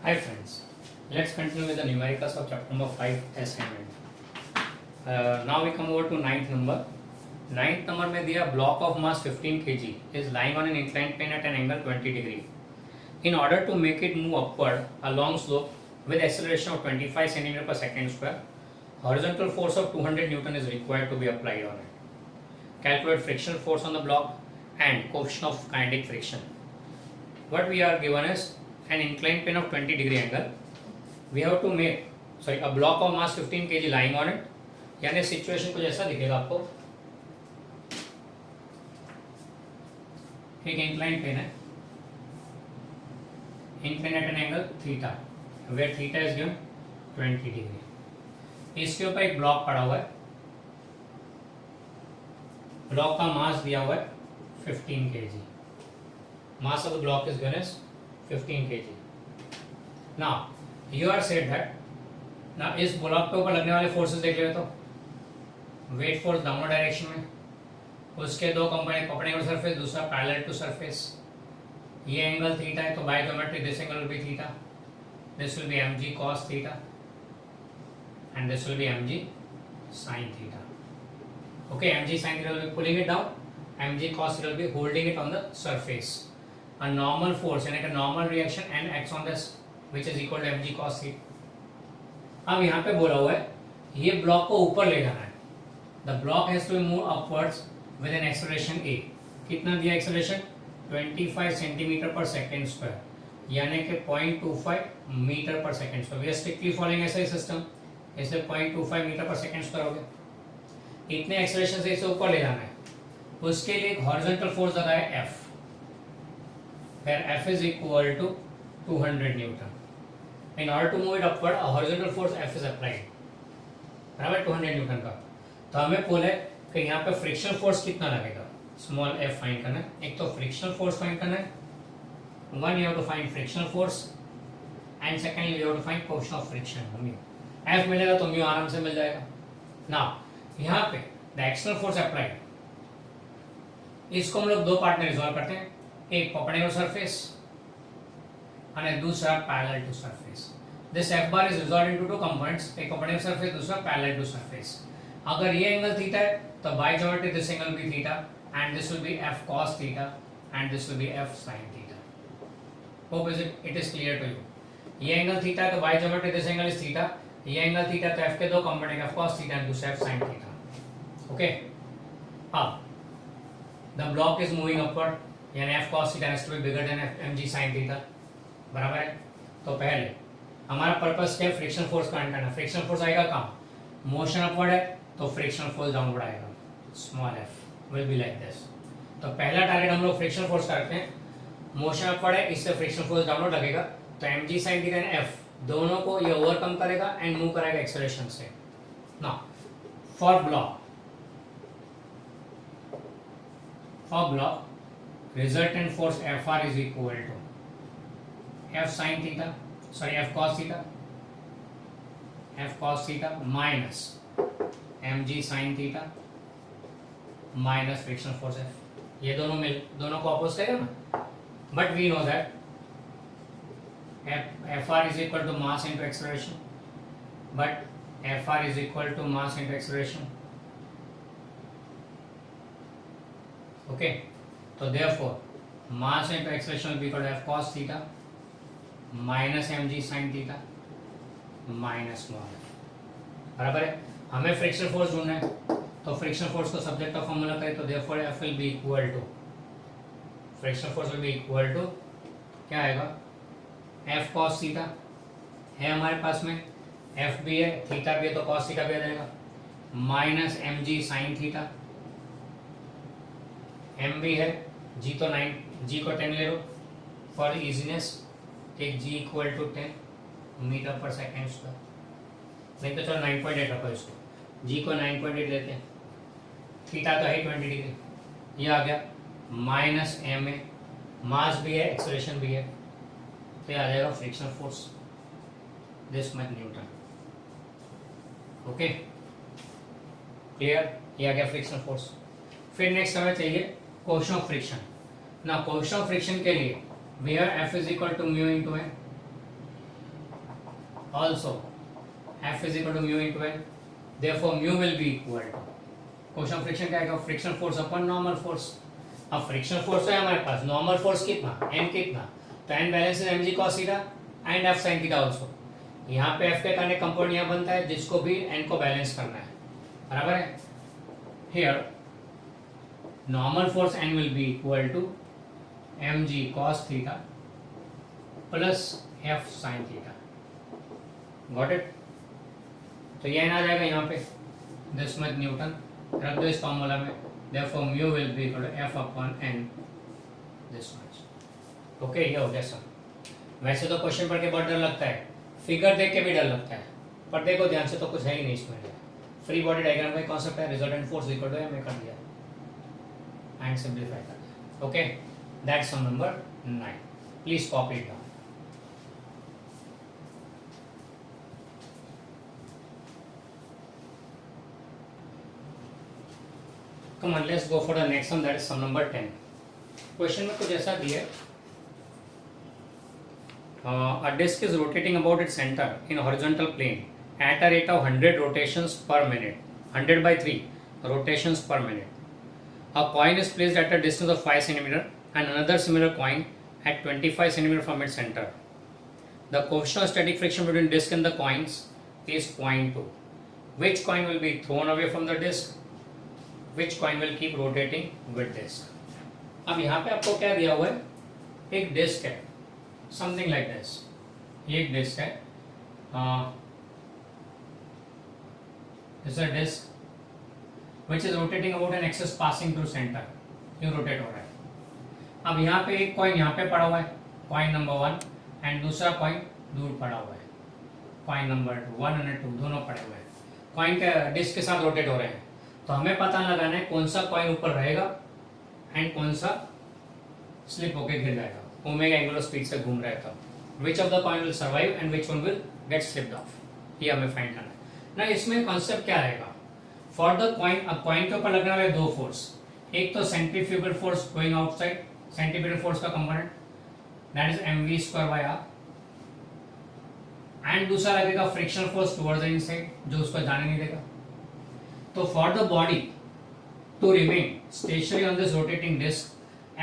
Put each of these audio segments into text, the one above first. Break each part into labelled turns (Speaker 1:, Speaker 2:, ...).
Speaker 1: Hi friends, let's continue with the numericals of chapter number 5 assignment. Now we come over to ninth number. Ninth number में दिया block of mass 15 kg is lying on an inclined plane at an angle 20 degree. In order to make it move upward along slope with acceleration of 25 centimeter per second square, horizontal force of 200 Newton is required to be applied on it. Calculate frictional force on the block and coefficient of kinetic friction. What we are given is an inclined plane of 20 degree angle. We have to make a block of mass 15 kg lying on it. यानी situation कुछ ऐसा दिखेगा आपको. एक incline plane है, incline at an angle theta, where theta is given 20 degree. इसके ऊपर एक ब्लॉक पड़ा हुआ है. ब्लॉक का मास दिया हुआ है 15 kg. Mass of the block is given as 15 kg. Now you are said that now इस ब्लॉक पे ऊपर लगने वाले फोर्सेस देख ले तो वेट फोर्स डाउनवर्ड डायरेक्शन में, उसके दो कंपोनेंट परपेंडिकुलर सरफेस, दूसरा पैरेलल टू सरफेस. ये एंगल थीटा है तो by geometry this angle will be theta, this will be mg cos theta and this will be mg sin theta. Okay, mg sin theta will be pulling it down, mg cos theta will be holding it on the surface. A normal force यानी कि normal reaction and acts on this which is equal to mg cos theta. अब यहाँ पे बोला हुआ है ये block को ऊपर ले जाना है. The block has to move upwards with an acceleration a. कितना दिया acceleration? 25 सेंटीमीटर पर सेकेंड स्क्वायर, यानी कि 0.25 मीटर पर second square. We are strictly following ऐसा ही सिस्टम, इसलिए 0.25 मीटर पर सेकेंड स्क्वायर हो गया. इतने एक्सेलरेशन से इसे ऊपर ले जाना है. उसके लिए एक हॉरिजॉन्टल फोर्स लगा है F, where F is equal to 200 Newton. In order to move it upward, a horizontal force F is applied. बराबर 200 न्यूटन का. तो हमें बोले कि यहाँ पे फ्रिक्शनल फोर्स कितना लगेगा, स्मॉल f फाइंड करना है. एक तो फ्रिक्शनल फोर्स फाइंड करना है. One you have to find frictional force and secondly you have to find coefficient of friction. Mu f मिलेगा तो म्यू आराम से मिल जाएगा. नाउ यहाँ पे द एक्सटर्नल फोर्स अप्लाइड, इसको हम लोग दो पार्ट में रिजॉल्व करते हैं. एक परपेंडिकुलर सरफेस और दूसरा parallel to surface. This f bar is resolved into two components, एक परपेंडिकुलर सरफेस, दूसरा पैरेलल टू सरफेस. अगर ये एंगल थीटा है तो बाय ज्योमेट्री दिस एंगल भी theta and this will be f cos theta and this will be f sin theta. Hope it is clear to you. ये angle theta है तो by geometry this angle is theta, ये angle theta तो f के दो component f cos theta and दूसरा f sin theta. Okay, अब the block is moving upward, यानी f cos theta has to be bigger than mg sin theta. बराबर है. तो पहले हमारा पर्पस क्या है, फ्रिक्शन फोर्स फाइंड करना. फ्रिक्शन फोर्स आएगा कहाँ, मोशन अपवर्ड है तो फ्रिक्शन फोर्स डाउनवर्ड आएगा. Small f will be like this. तो पहला टारगेट हम लोग फ्रिक्शन फोर्स करते हैं. मोशन अपवर्ड है, इससे फ्रिक्शन फोर्स डाउनवर्ड लगेगा तो mg sin theta and f दोनों को ये ओवरकम करेगा एंड मूव कराएगा एक्सेलरेशन से. Now for block resultant force Fr is equal to F sin theta, F cos theta minus mg sin theta minus frictional force F. ये दोनों को oppose करेगा ना. But we know that Fr is equal to mass into acceleration, but Fr is equal to mass into acceleration. Okay, so therefore mass into acceleration will be equal to F cos theta minus mg sin theta minus small f. बराबर है. हमें frictional force ढूंढना है तो frictional force को subject of formula करें तो therefore F will be equal to, frictional force will be equal to क्या आएगा, F cos थीटा है हमारे पास में, F भी है, थीटा भी है तो cos थीटा भी आ जाएगा, minus mg sin theta, m भी है, g तो 9, g को 10 ले लो for easiness. Take g equal to 10 metre पर सेकेंड स्क्वायर. नहीं तो चलो 9.8 रखो इसको, g को 9.8 लेते हैं. थीटा तो है 20 डिग्री. ये आ गया माइनस m है, मास भी है, एक्सेलरेशन भी है, तो ये आ जाएगा frictional force this much newton. Okay, clear. ये आ गया फ्रिक्शनल फोर्स. फिर नेक्स्ट हमें चाहिए कोएफिशिएंट ऑफ फ्रिक्शन. ना कोएफिशिएंट ऑफ फ्रिक्शन के लिए where F is equal to mu into n. also F is equal to mu into N, therefore mu will be equal to question friction क्या आएगा, friction force अपन normal force. अब friction force है हमारे पास, normal force कितना, N कितना, तो N balance is mg cos theta and F sin theta also. यहाँ पे F के कारण कंपाउंड यहाँ बनता है जिसको भी N को बैलेंस करना है, बराबर है। Here normal force N will be equal to mg cos theta plus F sin theta, got it. तो ये आ जाएगा यहाँ पे, दिस मच न्यूटन रख दो इस फॉर्मूला में, therefore mu will be equal to F upon N this much। Okay, ये हो गया सब। वैसे तो क्वेश्चन पढ़ के बहुत डर लगता है, फिगर देख के भी डर लगता है, पर देखो ध्यान से तो कुछ है ही नहीं इसमें। फ्री बॉडी डायग्राम का कॉन्सेप्ट है, resultant force equal to M कर दिया एंड सिंप्लीफाई कर दिया। Okay, that's sum number 9, please copy it down. Come on, let's go for the next one, that is sum number 10. Question में कुछ ऐसा दिया है, a disk is rotating about its center in horizontal plane at a rate of 100 rotations per minute, 100 by 3 rotations per minute. A coin is placed at a distance of 5 cm and another similar coin at 25 cm from its center. The coefficient of static friction between disk and the coins is 0.2. Which coin will be thrown away from the disk? Which coin will keep rotating with disk? अब यहाँ पे आपको क्या दिया हुआ है, एक disc है, समथिंग लाइक दिस, ये एक डिस्क है, it's a disc which is rotating about an axis passing through centre, यूं रोटेट हो रहा है। अब यहाँ पे एक कॉइन यहाँ पे पड़ा हुआ है, कॉइन नंबर 1, एंड दूसरा कॉइन दूर पड़ा हुआ है, कॉइन नंबर 2, 1 और 2 दोनों पड़े हुए हैं, कॉइन के डिस्क के साथ रोटेट हो रहे हैं। तो हमें पता लगाना है कौन सा कॉइन ऊपर रहेगा एंड कौन सा स्लिप होके गिर जाएगा, ओमेगा एंगुलर स्पीड से घूम रहा है तब। Which of the coin will survive and which one will get slipped of, ये हमें फाइंड करना है ना। इसमें कॉन्सेप्ट क्या रहेगा, फॉर द कॉइन, अब कॉइन के ऊपर लगने वाले दो फोर्स, एक तो centrifugal force going outside, centrifugal force का component that is mv square by r, and दूसरा लगेगा frictional force towards the inside जो उसको जाने नहीं देगा। So for the body to remain stationary on this rotating disk,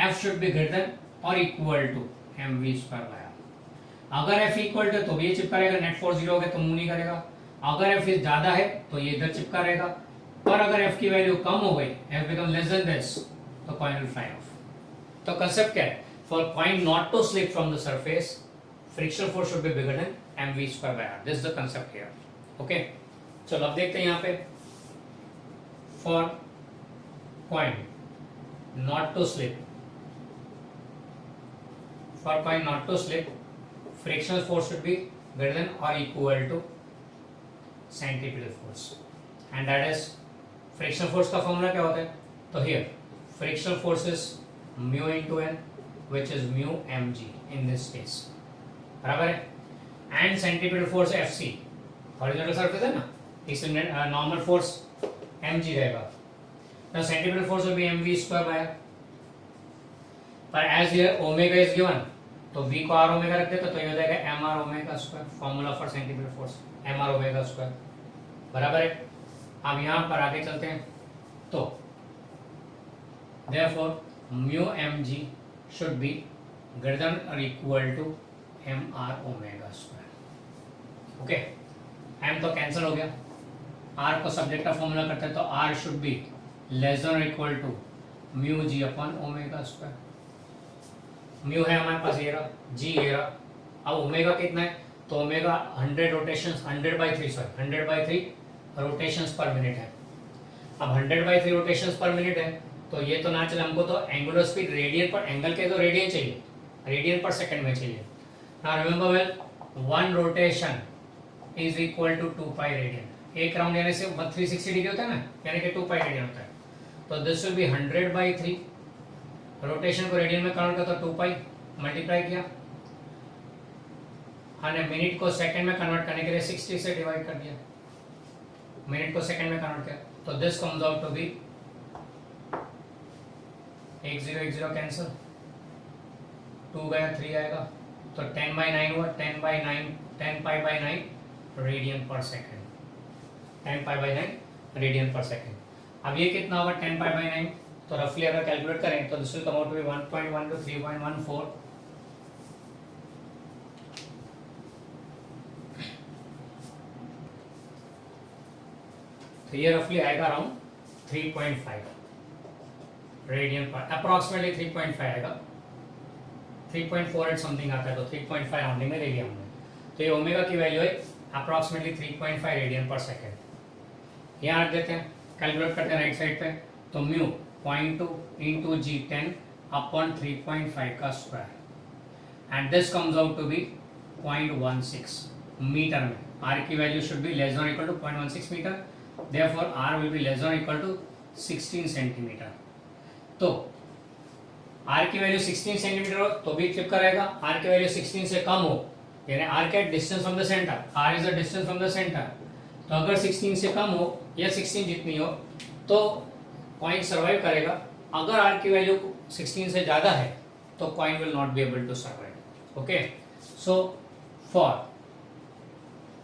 Speaker 1: F should be greater than or equal to mv square by r. अगर F equal to तो ये चिपका रहेगा, नेट फोर्स 0 हो गया तो मूव नहीं करेगा। अगर F ज्यादा है तो ये इधर चिपका रहेगा, पर अगर F की वैल्यू कम हो गई, F become less than this, तो कॉइन will fly off। तो कंसेप्ट क्या है, for coin not to slip from the surface, frictional force should be bigger than mv square by r. This is the concept here. Okay, चलो अब देखते हैं यहाँ पे, for coin not to slip, for coin not to slip, frictional force should be greater than or equal to centripetal force, and that is frictional force का formula क्या होता है, तो here frictional force is mu into n which is mu mg in this case, बराबर है, and centripetal force fc, horizontal surface है ना, इसलिए नॉर्मल फोर्स mg रहेगा। Now centripetal force will be mv square by r, पर as here omega is given, तो v को r omega रख देते तो ये हो जाएगा mr omega square, formula for centripetal force mr omega square, बराबर है। अब यहाँ पर आगे चलते हैं, तो therefore mu mg should be greater than or equal to mr omega square. Okay, m तो कैंसिल हो गया, r को सब्जेक्ट का फॉर्मूला करते हैं तो r should be less than और equal to mu g upon omega square. Mu है हमारे पास ये रहा, जी ये रहा, अब ओमेगा कितना है, तो omega 100 rotations, 100 by 3 sorry 100 by 3 rotations पर मिनट है। अब 100 by 3 रोटेशंस पर मिनट है, तो ये तो ना चले, हमको तो एंगुलर स्पीड रेडियन पर, एंगल के तो रेडियन चाहिए, रेडियन पर सेकंड में चाहिए। Now remember well, 1 rotation is equal to 2 pi radian, एक राउंड यानी से 360 डिग्री होता है ना, यानी कि 2 पाई रेडियन होता है। तो this will B 100 by 3, rotation को रेडियन में कन्वर्ट करता 2 पाई मल्टीप्लाई किया, हमने मिनट को सेकंड में कन्वर्ट करने के लिए 60 से डिवाइड कर दिया, मिनट को सेकंड में कन्वर्ट किया, तो this comes out to be 10 10 cancel, 2 गया 3 आएगा, तो 10/9 हुआ, 10 पाई बाई 9 रेडियन पर सेकेंड, 10 पाई बाई 9 रेडियन पर सेकेंड। अब ये कितना होगा 10 पाई बाई 9, तो रफली अगर कैलकुलेट करें तो this will come out to be 1.1 to 3.14, तो ये रफली आएगा अराउंड 3.5 रेडियन पर, अप्रोक्सीमेटली 3.5 आएगा, 3.48 समथिंग आता है, तो 3.5 राउंडिंग में ले लिया हमने। तो ये ओमेगा की वैल्यू है अप्रोक्सीमेटली 3.5 रेडियन पर सेकेंड। यहाँ रख देते हैं, कैलकुलेट करते हैं राइट साइड पे, तो म्यू 0.2 इंटू जी 10 अपॉन 3.5 का square and this comes out to be 0.16 metre में। आर की value should be less than equal to 0.16 metre, therefore R will be less than equal to 16 centimetre. तो R की value 16 centimetre हो तो भी clip करेगा, are की value 16 से कम हो, यानी आर का distance from the centre, R is the distance from the centre, तो अगर 16 से कम हो या 16 जितनी हो तो कॉइन सर्वाइव करेगा। अगर आर की वैल्यू 16 से ज्यादा है तो coin will not be able to survive. Okay, so for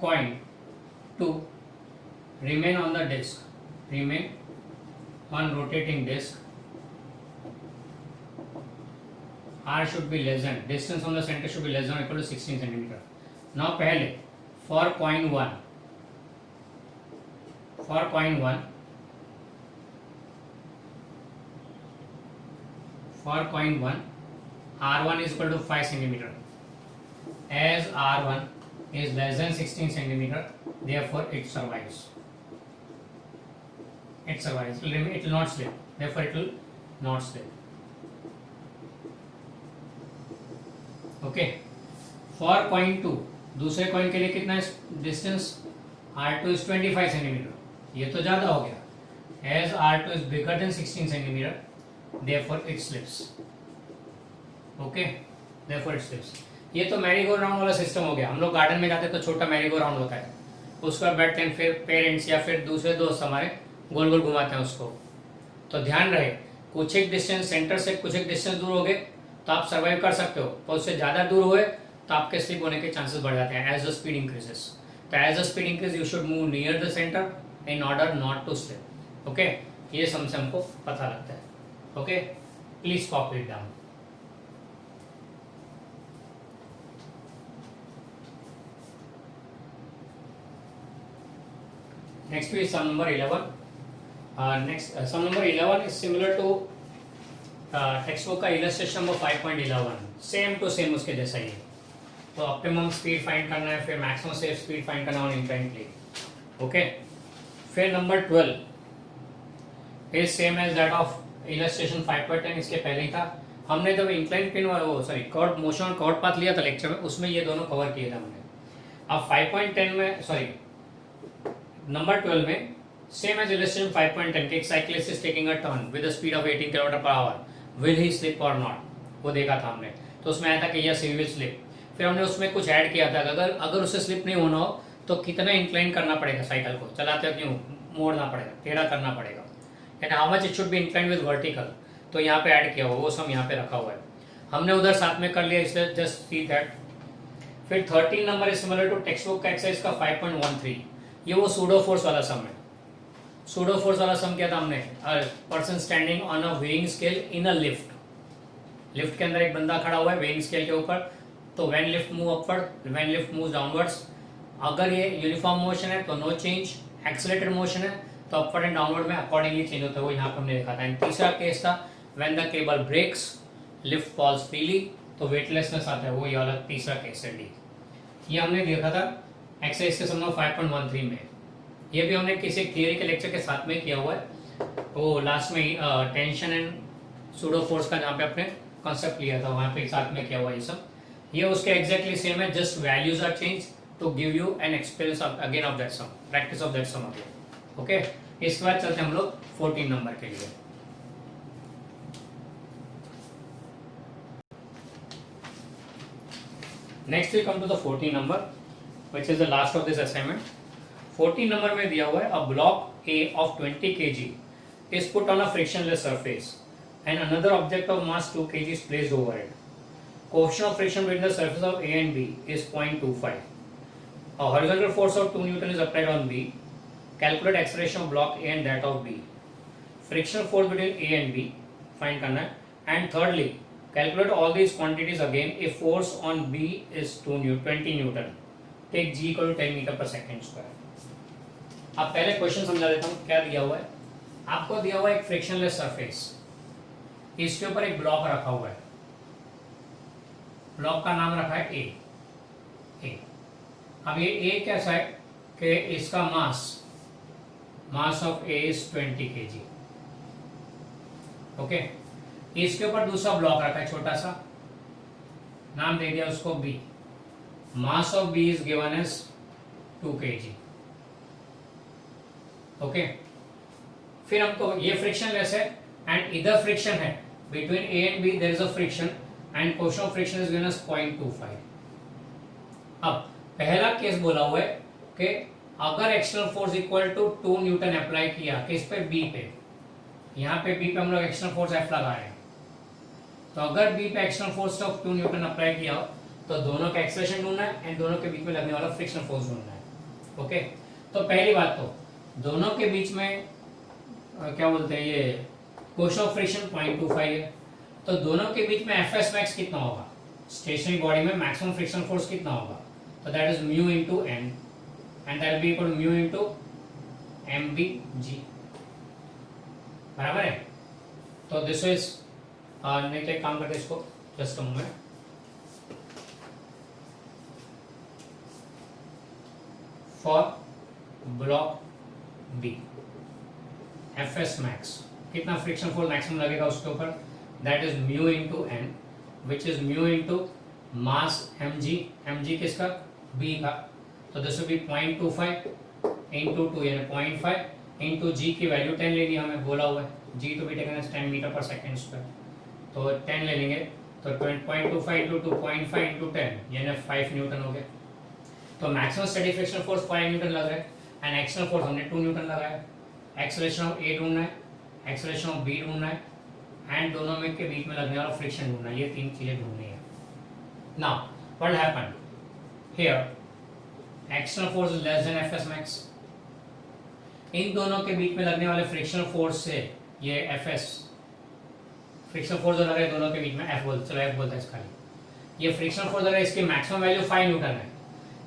Speaker 1: coin to remain on the disk, remain on rotating disk, R should be less than, distance from the center should be less than or equal to 16 centimeter. Now पहले for coin 1, for coin 1, for coin 1 R1 is equal to 5 centimeter. As R1 is less than 16 centimeter, therefore it survives. It survives. It will not slip. Therefore, it will not slip. Okay. For coin 2, दूसरे coin के लिए कितना distance? R2 is 25 centimeter. ये तो ज़्यादा हो गया. As R2 is bigger than 16 centimeter, therefore it slips. Okay. Therefore it slips. ये तो मैरीगो राउंड वाला सिस्टम हो गया। हम लोग गार्डन में जाते तो छोटा मैरीगो राउंड होता है, उस पर बैठते हैं, फिर पेरेंट्स या फिर दूसरे दोस्त हमारे गोल गोल घुमाते हैं उसको। तो ध्यान रहे, कुछ एक डिस्टेंस सेंटर से कुछ एक डिस्टेंस दूर हो गए तो आप सर्वाइव कर सकते हो, पर उससे ज़्यादा दूर हुए तो आपके स्लिप होने के चांसेस बढ़ जाते हैं एज द स्पीड इंक्रीजेस। तो as the speed increase you should move near the centre in order not to slip. Okay, ये समझ हमको पता लगता है। Okay, please copy it down. Next is sum number 11. Sum number 11 is similar to textbook का illustration number 5.11, same to same उसके जैसा ही है। तो ऑप्टिमम स्पीड फाइंड करना है, फिर मैक्सिमम सेफ स्पीड फाइंड करना है इंक्लाइन प्लेन। ओके, फिर number 12 is same as that of illustration 5.10, इसके पहले ही था। हमने जब इंक्लाइन प्लेन कर्व मोशन और कर्व पाथ लिया था लेक्चर में, उसमें ये दोनों कवर किए थे हमने। अब 5.10 में नंबर 12 में सेम एज इलस्ट्रेशन 5.10 के एक cyclist is taking a turn with the speed of 18 kilometre per hour, will he slip और नॉट, वो देखा था हमने। तो उसमें आया था कि यस ही विल स्लिप। फिर हमने उसमें कुछ ऐड किया था, अगर उससे स्लिप नहीं होना हो तो कितना इंक्लाइन करना पड़ेगा, साइकिल को चलाते क्यों मोड़ना पड़ेगा, टेढ़ा करना पड़ेगा, and how much it should be incline with vertical. तो यहाँ पे ऐड किया हुआ, वो सब यहाँ पे रखा हुआ है, हमने उधर साथ में कर लिया, इसलिए जस्ट सी दैट। फिर 13 number is similar to text book का एक्सरसाइज का 5.13, ये वो सूडो फोर्स वाला सम है। सूडो फोर्स वाला सम क्या था हमने, person standing on a weighing scale in a lift. Lift के अंदर एक बंदा खड़ा हुआ है वेइंग स्केल के ऊपर, तो when lift move upward, when lift move downwards, अगर ये यूनिफॉर्म मोशन है तो नो चेंज, एक्सेलरेटेड मोशन है तो अपवर्ड एंड डाउनवर्ड में अकॉर्डिंगली चेंज होता है, वो यहाँ पे हमने देखा था। एंड तीसरा केस था when the cable breaks, lift falls freely, तो वेटलेसनेस आता है, वो ये वाला तीसरा केस है डी। ये हमने देखा था एक्सरसाइज के सम 5.13 में। ये भी हमने किसी थियरी के लेक्चर के साथ में किया हुआ है, वो लास्ट में टेंशन एंड सूडो फोर्स का जहाँ पे अपने कॉन्सेप्ट लिया था वहाँ पे साथ में किया हुआ ये सब। ये उसके एग्जैक्टली सेम है, just values are change to give you an experience again of that sum, practice of that sum again. Okay, इसके बाद चलते हैं हम लोग 14 नंबर के लिए। Next we come to the 14 number which is the last of this assignment. 14 number में दिया हुआ है, a block A of 20 kg is put on a frictionless surface and another object of mass 2 kg is placed over it. coefficient of friction between the surface of A and B is 0.25. A horizontal force of 2 Newton is applied on B. Calculate acceleration of block A and that of B. Frictional force between A and B find करना है. And thirdly, calculate all these quantities again if force on B is 20 Newton. Take G equal to 10 meter per second square. अब पहले question समझा देता हूँ. क्या दिया हुआ है आपको? दिया हुआ है एक फ्रिक्शनलेस सरफेस, इसके ऊपर एक ब्लॉक रखा हुआ है. ब्लॉक का नाम रखा है ए. अब ये ए कैसा है कि इसका mass of A is 20 kg. Okay. इसके ऊपर दूसरा ब्लॉक रखा है छोटा सा, नाम दे दिया उसको B. Mass of B is given as 2 kg. Okay. फिर हमको ये फ्रिक्शनलेस है एंड इधर फ्रिक्शन है between A and B, there is a friction and coefficient of friction is given as 0.25. अब पहला केस बोला हुआ है कि अगर external force equal to 2 newton apply किया किस पे? बी पे. यहाँ पे बी पे हम लोग एक्सटर्नल फोर्स एफ लगा रहे हैं. तो अगर बी पे external force of 2 newton apply किया तो दोनों का एक्सेलरेशन ढूंढना है एंड दोनों के बीच में लगने वाला फ्रिक्शन फोर्स ढूंढना है. ओके. तो पहली बात तो दोनों के बीच में क्या बोलते हैं, ये कोएफिशिएंट ऑफ फ्रिक्शन 0.25 है. तो दोनों के बीच में एफ एस मैक्स कितना होगा? स्टेशनरी बॉडी में मैक्सिमम फ्रिक्शन फोर्स कितना होगा? तो that is mu into N and that will be equal to mu into m b g. बराबर है. तो दिस इज नहीं तो एक काम करते इसको just a moment. For block B F S max कितना फ्रिक्शन फोर्स मैक्सिमम लगेगा उसके ऊपर? That is mu into N which is mu into mass M G किसका? बी का. तो दिस विल बी 0.25 इंटू 2 यानी 0.5 इंटू जी की वैल्यू 10 लेनी हमें बोला हुआ है. G to be taken as 10 metre पर सेकेंड स्क्वायर. तो 10 ले लेंगे तो 0.25 इंटू 2.5 इंटू 10 यानी 5 न्यूटन हो गया. तो maximum study friction force 5 Newton लग रहा है एंड एक्सटर्नल फोर्स हमने 2 न्यूटन लगाया. एक्सेलरेशन ऑफ ए ढूंढना है, एक्सेलरेशन ऑफ बी ढूंढना है एंड दोनों में के बीच में लगने वाला फ्रिक्शन ढूंढना है. ये तीन चीजें ढूंढनी है. Now what happened here? External force is less than FS max. इन दोनों के बीच में लगने वाले फ्रिक्शनल फोर्स से ये एफएस फ्रिक्शनल फोर्स जो लग रहा है दोनों के बीच में एफ बोल, चलो एफ बोलता है खाली. ये फ्रिक्शनल फोर्स लग रहा है, इसकी मैक्सिमम वैल्यू 5 न्यूटन है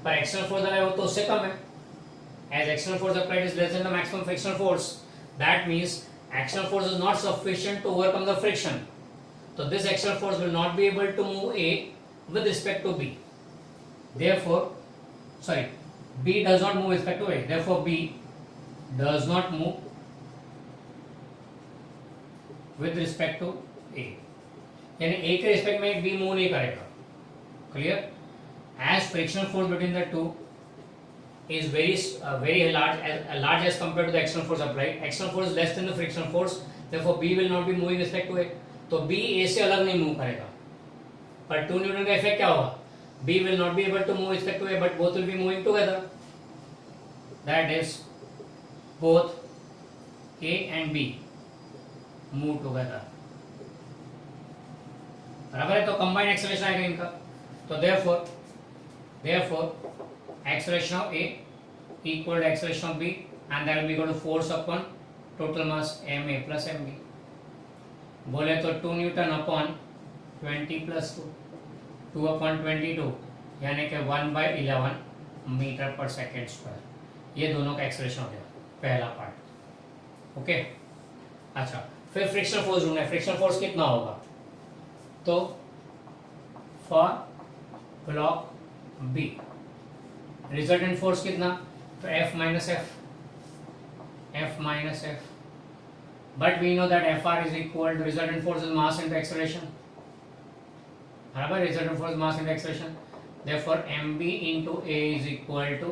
Speaker 1: पर एक्सटर्नल फोर्स लग रहा है वो तो उससे कम है. As external force applied is less than the maximum frictional force, that means external force is not sufficient to overcome the friction. So this external force will not be able to move A with respect to B. Therefore, B does not move with respect to A. Therefore, B does not move with respect to A. यानी A के respect में B move नहीं करेगा. Clear? As frictional force between the two is very large as compared to the external force applied. External force is less than the frictional force, therefore B will not be moving with respect to A. तो B A से अलग नहीं move करेगा. पर 2 Newton का effect क्या होगा? B will not be able to move with respect to A, but both will be moving together. That is, both A and B move together. बराबर है. तो कंबाइंड एक्सेलरेशन आएगा इनका. तो therefore acceleration of A equal to acceleration of B and that will be equal to force upon total mass ma plus mb. बोले तो 2 Newton upon 20 plus 2 upon 22 यानी कि 1/11 मीटर पर सेकेंड स्क्वायर. ये दोनों का एक्सेलरेशन हो गया पहला पार्ट. ओके. अच्छा, फिर फ्रिक्शनल फोर्स ढूंढना है. फ्रिक्शनल फोर्स कितना होगा? तो for block B resultant force कितना? तो F minus F. But we know that Fr is equal to resultant force is mass into acceleration. बराबर. resultant force mass into acceleration. Therefore, mb into A is equal to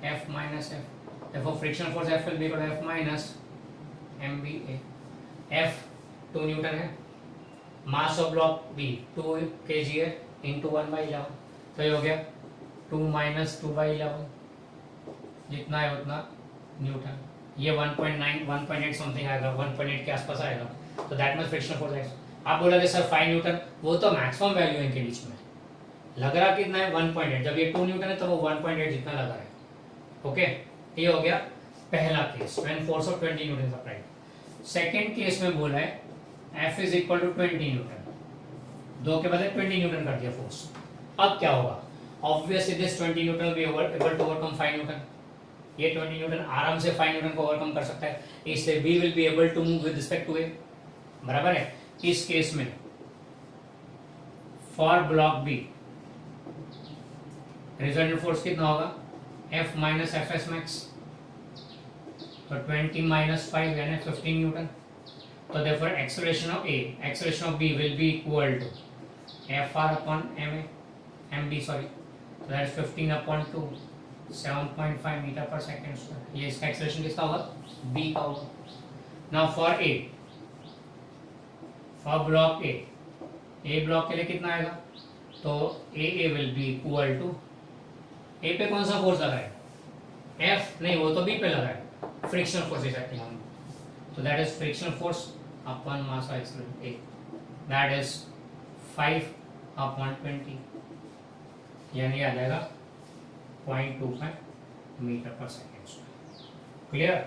Speaker 1: F minus F. Therefore, frictional force F will be equal to F minus mba. F 2 Newton है. Mass of block B 2 kg है into 1/11. तो ये हो गया 2 minus 2/11 जितना है उतना Newton. ये 1.9 1.8 समथिंग आएगा, 1.8 के आसपास आएगा. तो दैट मींस फ्रिक्शनल फोर्स है. आप बोलोगे सर 5 न्यूटन, वो तो मैक्सिमम वैल्यू है इनके बीच में, लग रहा कितना है 1.8, जब ये 2 न्यूटन है तो वो 1.8 जितना लगा है। ओके, ये हो गया पहला case, when force of 20 newton applied. Second case में बोला है F is equal to 20 newton, 2 के बदले 20 न्यूटन कर दिया फोर्स। अब क्या होगा, obviously this 20 newton will be able to overcome 5 newton, ये 20 न्यूटन आराम से 5 न्यूटन को ओवरकम कर सकता है, इसलिए B will be able to move with respect to A, बराबर है। इस केस में for block B resultant force कितना होगा, F minus F S max, तो 20 माइनस 5 यानी 15 न्यूटन, तो therefore acceleration of A, acceleration of B will be equal to Fr upon mb, sorry, so that is 15 upon 2, 7.5 metre पर second square. ये इसका acceleration किसका होगा, B का होगा। Now for A, for block A block के लिए कितना आएगा, तो AA will be equal to, A पे कौन सा फोर्स लगा है, F नहीं, वो तो B पे लगा है, frictional force is acting on, so that is frictional force upon mass accident A, that is 5 upon 20, यानी आ जाएगा 0.25 मीटर पर सेकेंड स्क्वायर। क्लियर,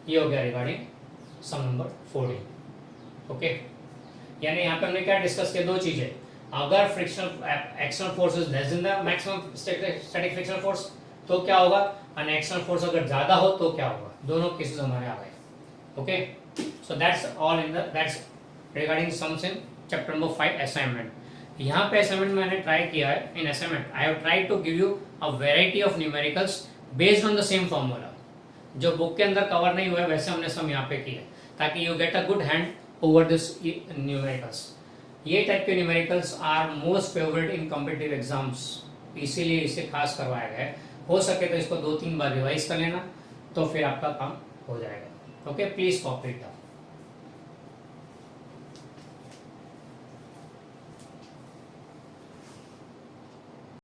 Speaker 1: ये हो गया रिगार्डिंग सम नंबर 14। ओके, यानी यहाँ पे हमने क्या डिस्कस किया, दो चीजें, अगर frictional external force is less then the maximum static frictional force तो क्या होगा, और एक्सटर्नल फोर्स अगर ज्यादा हो तो क्या होगा, दोनों केसेस हमारे आ गए। Okay, so that's all in the, that's regarding sums in chapter number 5 assignment। यहाँ पे assignment मैंने ट्राई किया है, in assignment I have tried to give you a variety of numericals based on the same formula, जो book के अंदर cover नहीं हुआ है वैसे हमने सम यहाँ पे किया, ताकि you get a good hand over this numericals। ये टाइप के numericals are most favorite in competitive exams, इसीलिए इसे खास करवाया गया है। हो सके तो इसको 2-3 बार रिवाइज कर लेना, तो फिर आपका काम हो जाएगा। Okay, please copy it down।